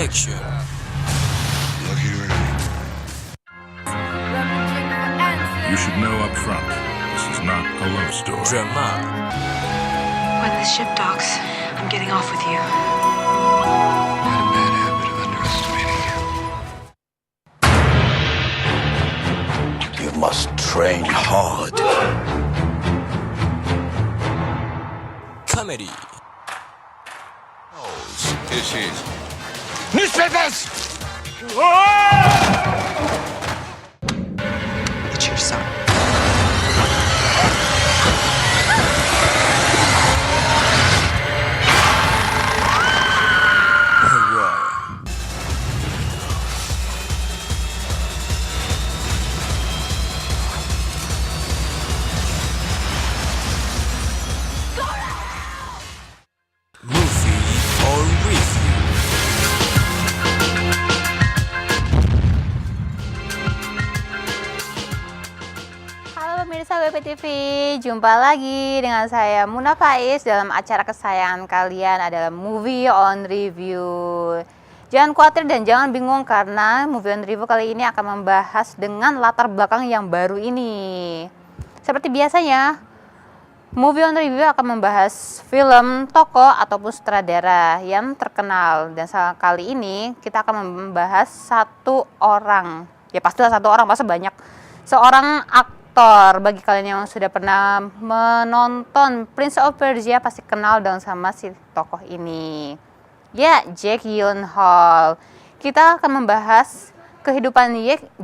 action, You should know up front, this is not a love story. drama, When the ship docks, I'm getting off with you. I had a bad habit of underestimating you. You must train hard. comedy, This is Newspapers! It's your son. horror, movie or review. Halo pemirsa WPTV, jumpa lagi dengan saya Muna Faiz dalam acara kesayangan kalian adalah Movie on Review. Jangan khawatir dan jangan bingung karena Movie on Review kali ini akan membahas dengan latar belakang yang baru ini. Seperti biasanya, Movie on Review akan membahas film, tokoh, ataupun sutradara yang terkenal. Dan kali ini kita akan membahas satu orang. Ya pastilah satu orang, masa banyak. Seorang aktor. Bagi kalian yang sudah pernah menonton Prince of Persia pasti kenal dengan sama si tokoh ini. Ya, Jake Gyllenhaal. Kita akan membahas kehidupan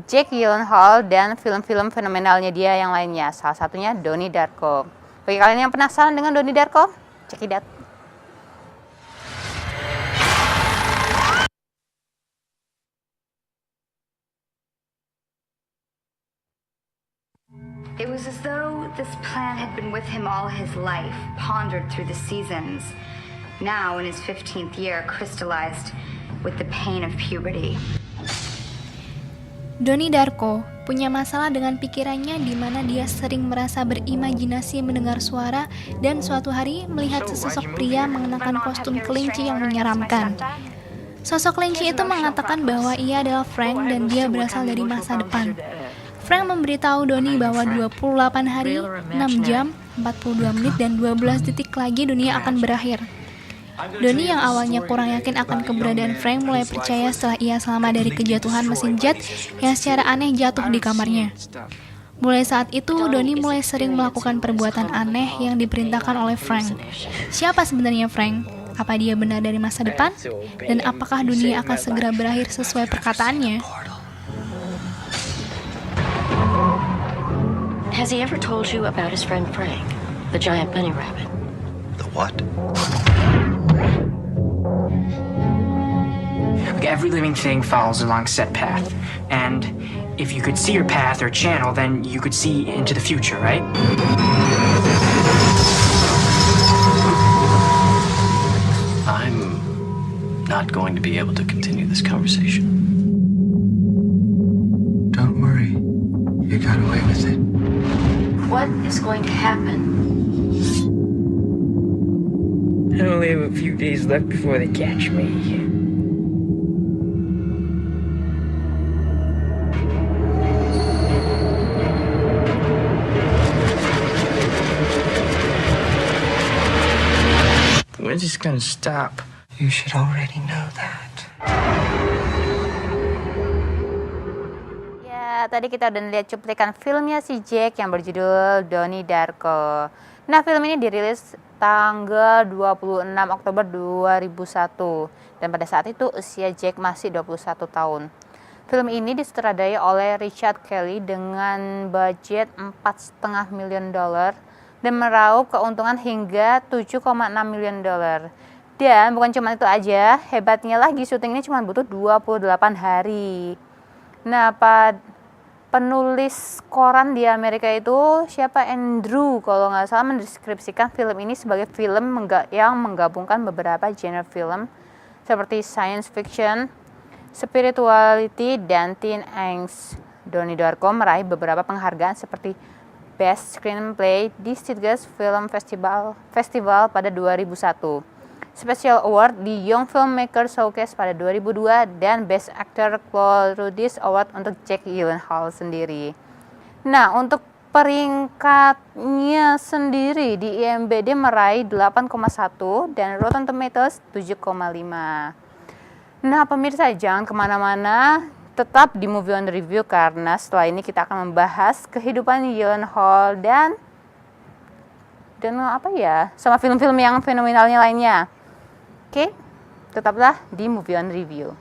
Jake Gyllenhaal dan film-film fenomenalnya dia yang lainnya. Salah satunya Donnie Darko. Bagi kalian yang penasaran dengan Donnie Darko, check it out. It was as though this plan had been with him all his life, pondered through the seasons. Now, in his 15th year, crystallized with the pain of puberty. Donnie Darko punya masalah dengan pikirannya di mana dia sering merasa berimajinasi mendengar suara dan suatu hari melihat sesosok pria mengenakan kostum kelinci yang menyeramkan. Sosok kelinci itu mengatakan bahwa ia adalah Frank dan dia berasal dari masa depan. Frank memberitahu Donnie bahwa 28 hari, 6 jam, 42 menit, dan 12 detik lagi dunia akan berakhir. Donnie yang awalnya kurang yakin akan keberadaan Frank mulai percaya setelah ia selamat dari kejatuhan mesin jet yang secara aneh jatuh di kamarnya. Mulai saat itu, Donnie mulai sering melakukan perbuatan aneh yang diperintahkan oleh Frank. Siapa sebenarnya Frank? Apa dia benar dari masa depan? Dan apakah dunia akan segera berakhir sesuai perkataannya? Has he ever told you about his friend Frank, the giant bunny rabbit? The what? Every living thing follows along set path, and if you could see your path or channel, then you could see into the future, right? I'm not going to be able to continue this conversation. Don't worry. You got away with it. What is going to happen? I only have a few days left before they catch me. When's this gonna stop? You should already know that. Ya, tadi kita udah lihat cuplikan filmnya si Jake yang berjudul Donnie Darko. Nah, film ini dirilis tanggal 26 Oktober 2001 dan pada saat itu usia Jake masih 21 tahun. Film ini disutradarai oleh Richard Kelly dengan budget $4,5 miliar dan meraup keuntungan hingga $7,6 miliar. Dan bukan cuma itu aja, hebatnya lagi syuting ini cuma butuh 28 hari. Nah, penulis koran di Amerika itu siapa, Andrew kalau nggak salah, mendeskripsikan film ini sebagai film yang menggabungkan beberapa genre film seperti science fiction, spirituality, dan teen angst. Donnie Darko meraih beberapa penghargaan seperti Best Screenplay di Sitges Film Festival pada 2001. Special Award di Young Filmmaker Showcase pada 2002 dan Best Actor Claudius Award untuk Jake Gyllenhaal sendiri. Nah, untuk peringkatnya sendiri di IMDb meraih 8,1 dan Rotten Tomatoes 7,5. Nah, pemirsa jangan kemana-mana, tetap di Movie on Review karena setelah ini kita akan membahas kehidupan Gyllenhaal dan apa ya, sama film-film yang fenomenalnya lainnya. Oke, tetaplah di Movie on Review.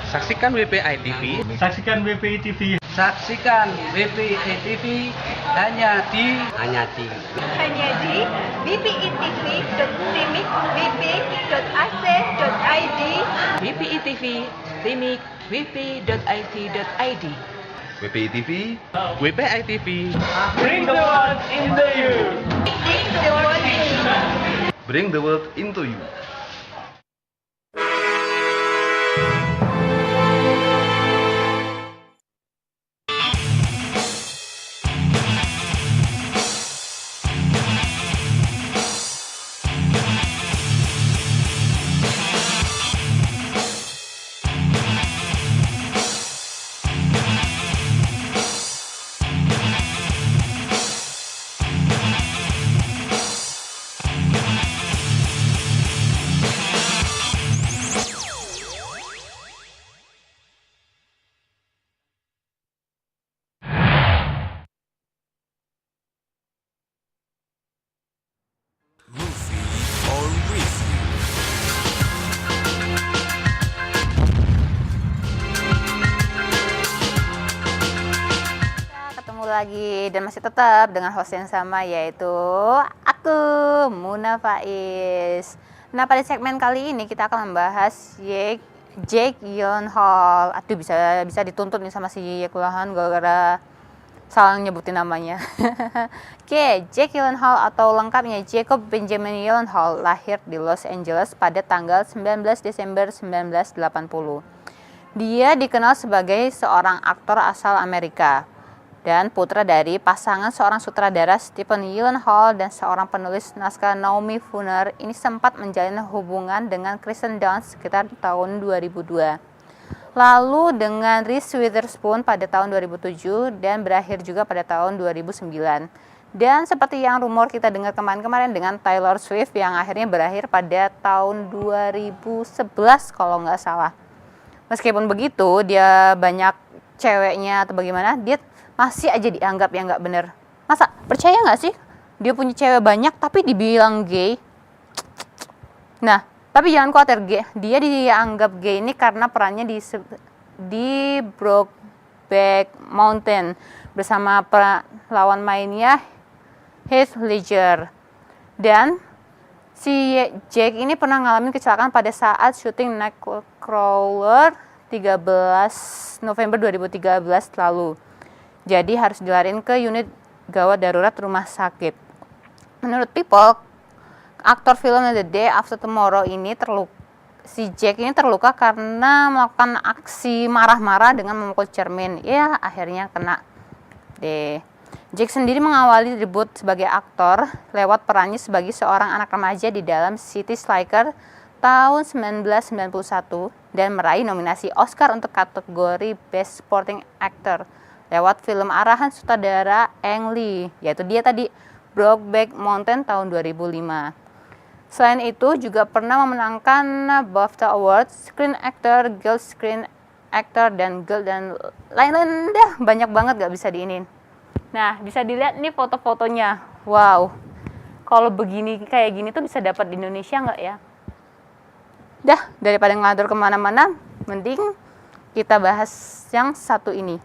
Saksikan WPI TV. Saksikan WPI TV. Saksikan WPI TV hanya di wpiTV.timikvp.ac.id WPI TV, Timik, wp.it.id. WPI TV. WPI TV. Bring the world into you. Bring the world into you. Lagi dan masih tetap dengan host yang sama, yaitu aku Muna Faiz. Nah, pada segmen kali ini kita akan membahas Jake Gyllenhaal. Aduh, bisa dituntut nih sama si Jake Gyllenhaal gara-gara salah nyebutin namanya. Oke, Jake Gyllenhaal atau lengkapnya Jacob Benjamin Gyllenhaal lahir di Los Angeles pada tanggal 19 Desember 1980. Dia dikenal sebagai seorang aktor asal Amerika dan putra dari pasangan seorang sutradara Stephen Gyllenhaal dan seorang penulis naskah Naomi Funner. Ini sempat menjalin hubungan dengan Kristen Dunst sekitar tahun 2002. Lalu dengan Reese Witherspoon pada tahun 2007 dan berakhir juga pada tahun 2009. Dan seperti yang rumor kita dengar kemarin-kemarin dengan Taylor Swift yang akhirnya berakhir pada tahun 2011 kalau nggak salah. Meskipun begitu dia banyak ceweknya atau bagaimana, dia masih aja dianggap yang nggak bener. Masa percaya nggak sih dia punya cewek banyak tapi dibilang gay? Nah, tapi jangan khawatir, dia dianggap gay ini karena perannya di Brokeback Mountain bersama lawan mainnya Heath Ledger. Dan si Jake ini pernah ngalamin kecelakaan pada saat syuting Nightcrawler 13 November 2013 lalu. Jadi harus dilariin ke unit gawat darurat rumah sakit. Menurut People, aktor film The Day After Tomorrow ini si Jack ini terluka karena melakukan aksi marah-marah dengan memukul cermin. Ya, akhirnya kena deh. Jack sendiri mengawali debut sebagai aktor lewat perannya sebagai seorang anak remaja di dalam City Slicker tahun 1991 dan meraih nominasi Oscar untuk kategori Best Supporting Actor lewat film arahan sutradara Ang Lee, yaitu dia tadi Brokeback Mountain tahun 2005. Selain itu juga pernah memenangkan BAFTA Award, Screen Actor, Girl Screen Actor, dan Girl, dan lain-lain dah, banyak banget gak bisa diinin. Nah, bisa dilihat nih foto-fotonya. Wow, kalau begini kayak gini tuh bisa dapat di Indonesia nggak ya? Dah, daripada ngatur kemana-mana, mending kita bahas yang satu ini.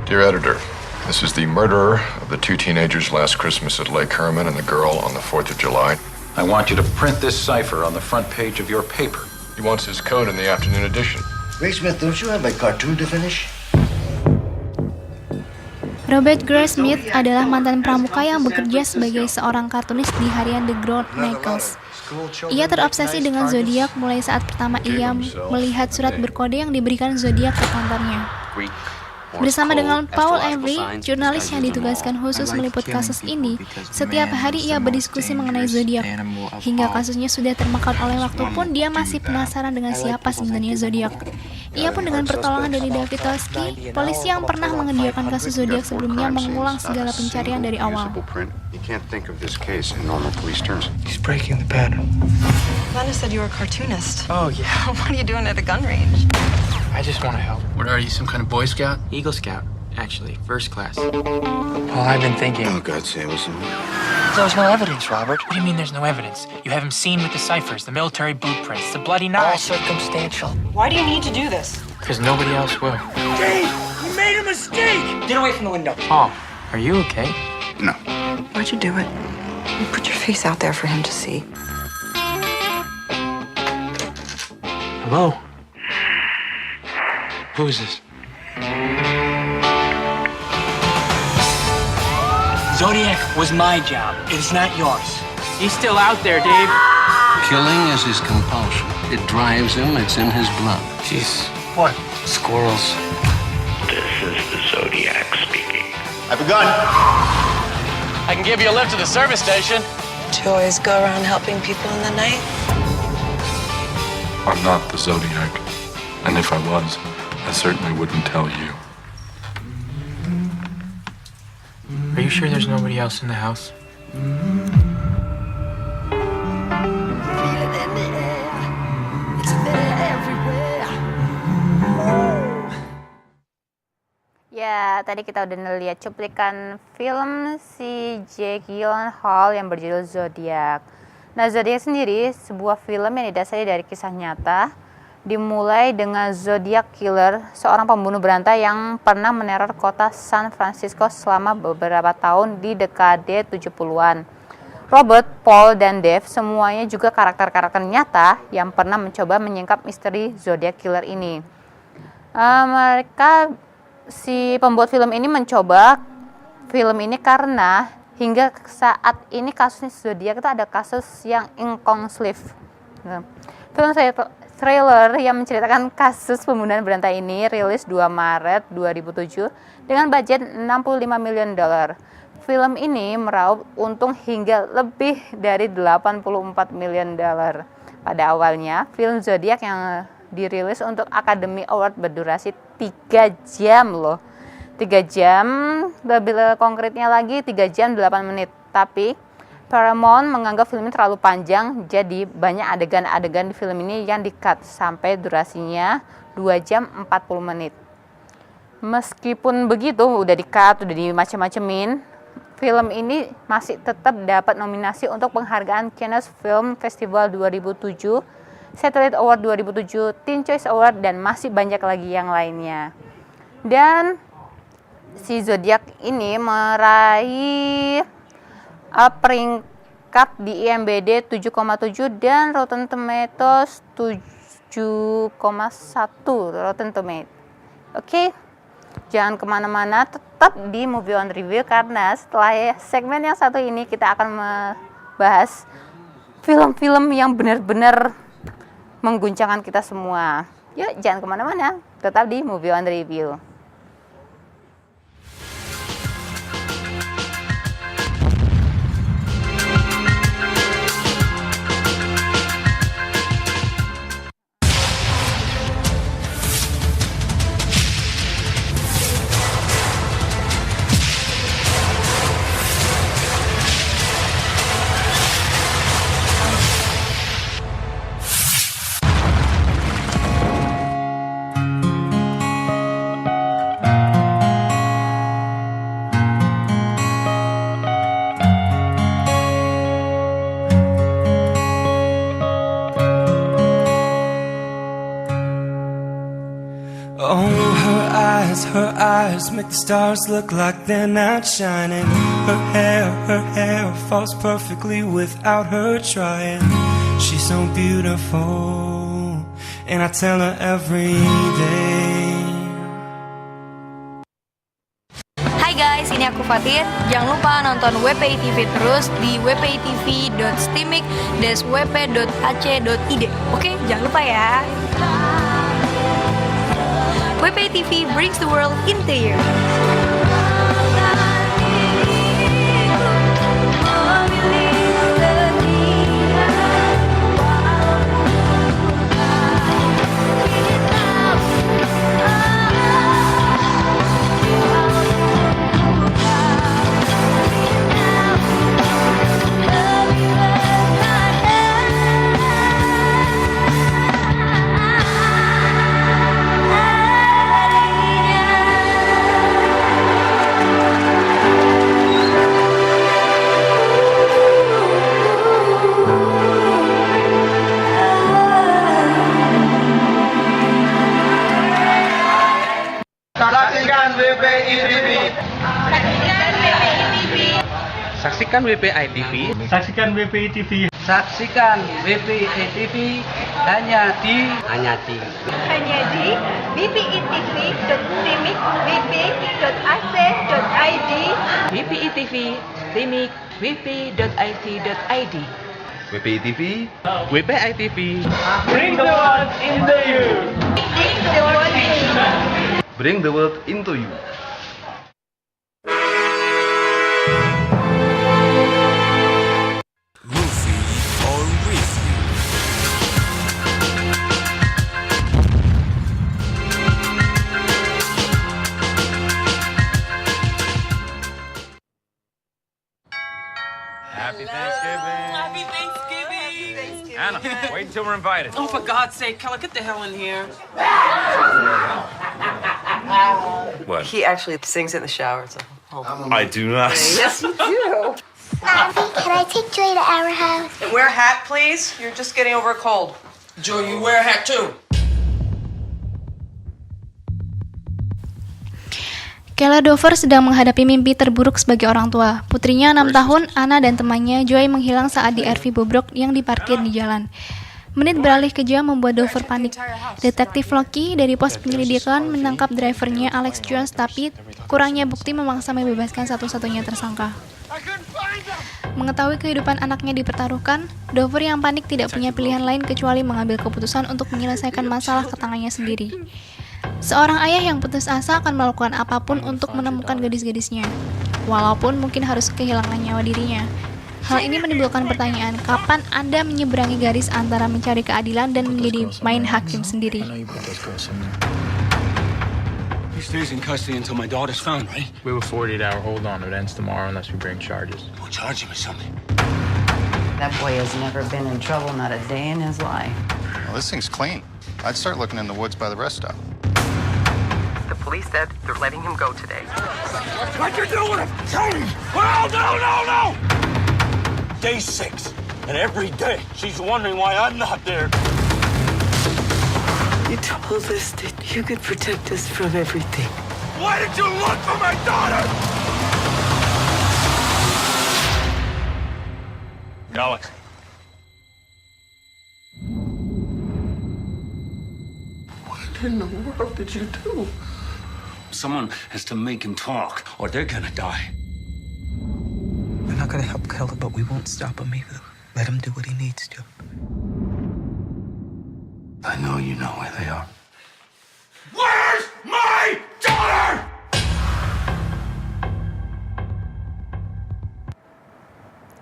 Dear editor, this is the murderer of the two teenagers last Christmas at Lake Herman and the girl on the 4th of July. I want you to print this cipher on the front page of your paper. He wants his code in the afternoon edition. Ray Smith, don't you have a cartoon to finish? Robert Graysmith adalah mantan pramuka yang bekerja sebagai seorang kartunis di harian The Chronicles. Ia terobsesi dengan zodiak mulai saat pertama ia melihat surat berkode yang diberikan zodiak ke kantornya. Bersama dengan Paul Avery, jurnalis yang ditugaskan khusus meliput kasus ini, setiap hari ia berdiskusi mengenai zodiak. Hingga kasusnya sudah termakan oleh waktu pun, dia masih penasaran dengan siapa sebenarnya zodiak. Ia pun dengan pertolongan dari David Toski, polisi yang pernah mengerjakan kasus zodiak sebelumnya, mengulang segala pencarian dari awal. He's breaking the pattern. Lana said you were a cartoonist. Oh, yeah. What are you doing at a gun range? I just want to help. What are you, some kind of Boy Scout? Eagle Scout, actually, first class. Paul, I've been thinking. Oh, God, Samuelson. There's no evidence, Robert. What do you mean there's no evidence? You have him seen with the ciphers, the military blueprints, the bloody knife. All circumstantial. Why do you need to do this? Because nobody else will. Dave, you made a mistake! Get away from the window. Paul, are you okay? No. Why'd you do it? You put your face out there for him to see. Hello? Who is this? Zodiac was my job. It's not yours. He's still out there, Dave. Killing is his compulsion. It drives him, it's in his blood. Jeez. What? Squirrels. This is the Zodiac speaking. I've begun. I can give you a lift to the service station. Do you always go around helping people in the night? I'm not the Zodiac. And if I was, I certainly wouldn't tell you. Are you sure there's nobody else in the house? Ya, tadi kita udah ngeliat cuplikan film si Jake Gyllenhaal yang berjudul Zodiac. Nah, Zodiac sendiri sebuah film yang didasari dari kisah nyata, dimulai dengan Zodiac Killer, seorang pembunuh berantai yang pernah meneror kota San Francisco selama beberapa tahun di dekade 70-an. Robert, Paul, dan Dave semuanya juga karakter-karakter nyata yang pernah mencoba menyingkap misteri Zodiac Killer ini. Si pembuat film ini mencoba film ini karena hingga saat ini kasusnya Zodiac itu ada kasus yang inconclusive. Film trailer yang menceritakan kasus pembunuhan berantai ini rilis 2 Maret 2007 dengan budget $65 million. Film ini meraup untung hingga lebih dari $84 million. Pada awalnya, film Zodiac yang dirilis untuk Academy Award berdurasi 3 jam loh. 3 jam, lebih konkretnya lagi 3 jam 8 menit. Tapi Paramount menganggap film ini terlalu panjang, jadi banyak adegan-adegan di film ini yang di-cut sampai durasinya 2 jam 40 menit. Meskipun begitu, udah di-cut, udah dimacem-macemin, film ini masih tetap dapat nominasi untuk penghargaan Cannes Film Festival 2007, Satellite Award 2007, Teen Choice Award, dan masih banyak lagi yang lainnya. Dan si Zodiac ini meraih peringkat di IMDb 7,7 dan Rotten Tomatoes 7,1 Rotten Tomatoes. Oke, jangan kemana-mana, tetap di Movie on Review karena setelah segmen yang satu ini kita akan membahas film-film yang benar-benar mengguncangkan kita semua. Yuk, jangan kemana-mana, tetap di Movie on Review. Oh, her eyes make the stars look like they're not shining. Her hair falls perfectly without her trying. She's so beautiful, and I tell her every day. Hai guys, ini aku Fatin. Jangan lupa nonton WPI TV terus di wpitv.steamik-wp.ac.id. Oke, jangan lupa ya. WPI TV brings the world into you. Saksikan WPI TV. Saksikan WPI TV. Saksikan WPI TV hanya di wpitv.steamik-wp.ac.id. WPI TV, Steamik, wp.it.id. WPI TV. WPI TV. Bring the world into you. Bring the world into you. Movie on Review. Happy Thanksgiving. Happy Thanksgiving. Anna, wait until we're invited. Oh, for God's sake, Keller, get the hell in here. What? He actually sings in the shower. So I do not. Yes, you do. Abby, can I take Joy to our house? Wear a hat, please. You're just getting over a cold. Joe, you wear a hat too. Kayla Dover sedang menghadapi mimpi terburuk sebagai orang tua. Putrinya 6 tahun, Anna dan temannya Joy menghilang saat di RV bobrok yang diparkir di jalan. Menit beralih ke jam membuat Dover panik. Detektif Loki dari pos penyelidikan menangkap drivernya Alex Jones, tapi kurangnya bukti memaksa membebaskan satu-satunya tersangka. Mengetahui kehidupan anaknya dipertaruhkan, Dover yang panik tidak punya pilihan lain kecuali mengambil keputusan untuk menyelesaikan masalah ke tangannya sendiri. Seorang ayah yang putus asa akan melakukan apapun untuk menemukan gadis-gadisnya, walaupun mungkin harus kehilangan nyawa dirinya. Hal ini menimbulkan pertanyaan, kapan Anda menyeberangi garis antara mencari keadilan dan menjadi main hakim sendiri? He stays in custody until my daughter's found, right? We have a 48-hour hold on. It ends tomorrow unless we bring charges. We'll charge him with something. That boy has never been in trouble, not a day in his life. Well, this thing's clean. I'd start looking in the woods by the rest stop. The police said they're letting him go today. What you doing? Tony! Well, no! Day 6, and every day she's wondering why I'm not there. You told us that you could protect us from everything. Why did you look for my daughter? Alex. What in the world did you do? Someone has to make him talk, or they're gonna die. We're not gonna help Keller, but we won't stop him either. Let him do what he needs to. I know you know where they are.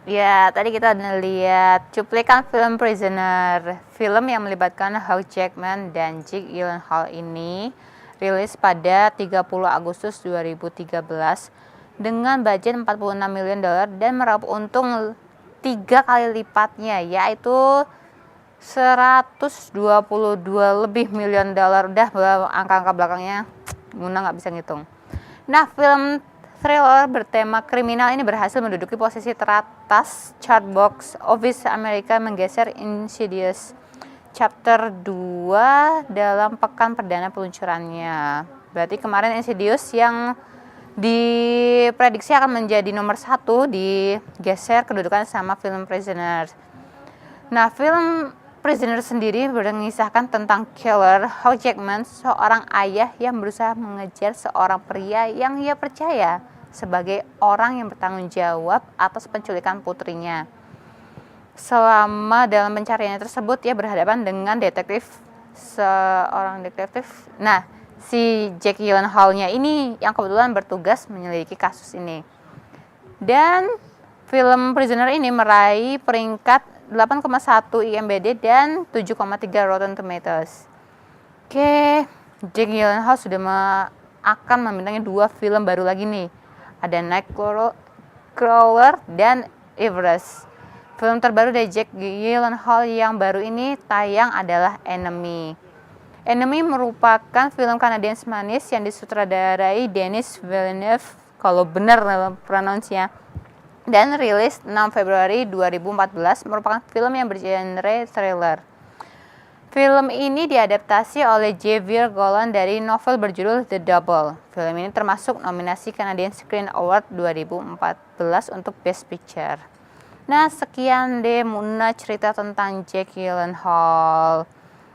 Ya, tadi kita udah lihat cuplikan film Prisoner. Film yang melibatkan Hugh Jackman dan Jake Gyllenhaal ini rilis pada 30 Agustus 2013 dengan budget 46 miliar dolar dan meraup untung 3 kali lipatnya, yaitu 122 lebih miliar dolar. Udah angka-angka belakangnya Muna nggak bisa ngitung. Nah, film thriller bertema kriminal ini berhasil menduduki posisi teratas chart box office Amerika, menggeser Insidious Chapter 2 dalam pekan perdana peluncurannya. Berarti kemarin Insidious yang diprediksi akan menjadi nomor 1 digeser kedudukan sama film Prisoner. Nah, film Prisoner sendiri mengisahkan tentang killer Hugh Jackman, seorang ayah yang berusaha mengejar seorang pria yang ia percaya sebagai orang yang bertanggung jawab atas penculikan putrinya. Selama dalam pencariannya tersebut, ia berhadapan dengan seorang detektif. Nah, si Jake Gyllenhaal-nya ini yang kebetulan bertugas menyelidiki kasus ini. Dan film Prisoner ini meraih peringkat 8,1 IMDb dan 7,3 Rotten Tomatoes. Oke, Jake Gyllenhaal sudah akan membintangi 2 film baru lagi nih. Ada Nightcrawler dan Everest. Film terbaru dari Jake Gyllenhaal yang baru ini tayang adalah Enemy. Enemy merupakan film Kanadian manis yang disutradarai Denis Villeneuve, kalau benar pronounce-nya, dan rilis 6 Februari 2014, merupakan film yang bergenre thriller. Film ini diadaptasi oleh Xavier Golan dari novel berjudul The Double. Film ini termasuk nominasi Canadian Screen Award 2014 untuk Best Picture. Nah, sekian deh Muna cerita tentang Jake Gyllenhaal.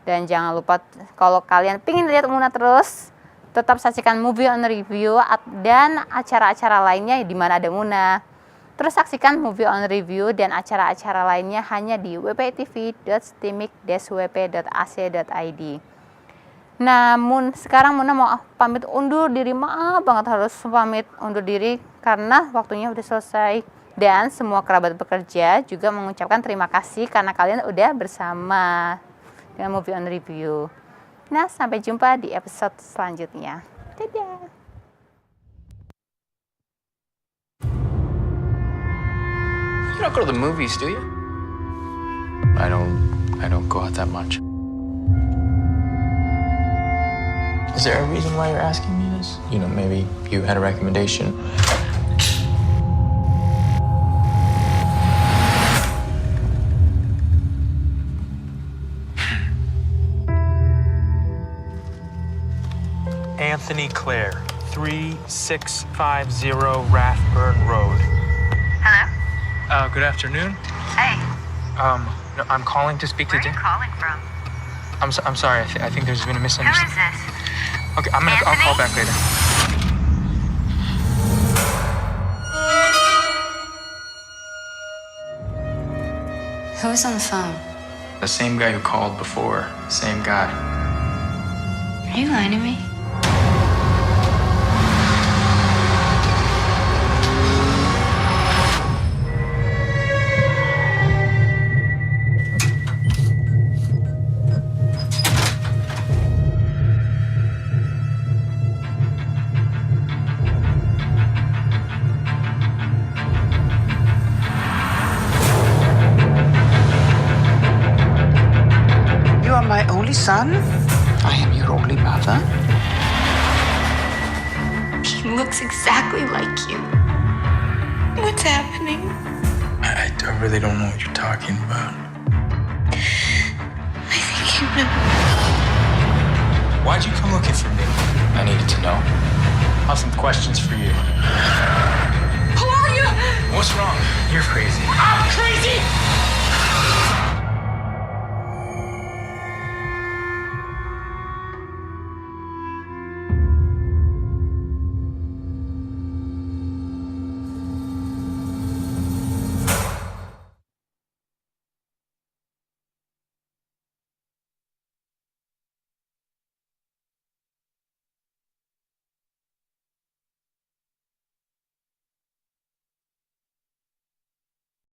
Dan jangan lupa kalau kalian pengen lihat Muna terus, tetap saksikan Movie on Review dan acara-acara lainnya di mana ada Muna. Terus saksikan Movie on Review dan acara-acara lainnya hanya di wptv.stimik-wp.ac.id. Namun sekarang Muna mau pamit undur diri, maaf banget harus pamit undur diri karena waktunya udah selesai. Dan semua kerabat bekerja juga mengucapkan terima kasih karena kalian udah bersama dengan Movie on Review. Nah, sampai jumpa di episode selanjutnya. Dadah! You don't go to the movies, do you? I don't go out that much. Is there a reason why you're asking me this? You know, maybe you had a recommendation. Anthony Clare, 3650 Rathburn Road. Hello? Good afternoon. Hey. No, I'm calling to speak Where to are you calling from? I'm sorry. I think there's been a Who misunderstanding. is this? Okay, I'll call back later. Who was on the phone? The same guy who called before. Same guy. Are you lying to me? You are my only son? I am your only mother. He looks exactly like you. What's happening? I really don't know what you're talking about. I think you know. Why'd you come looking for me? I needed to know. I have some questions for you. Who are you? What's wrong? You're crazy. I'm crazy!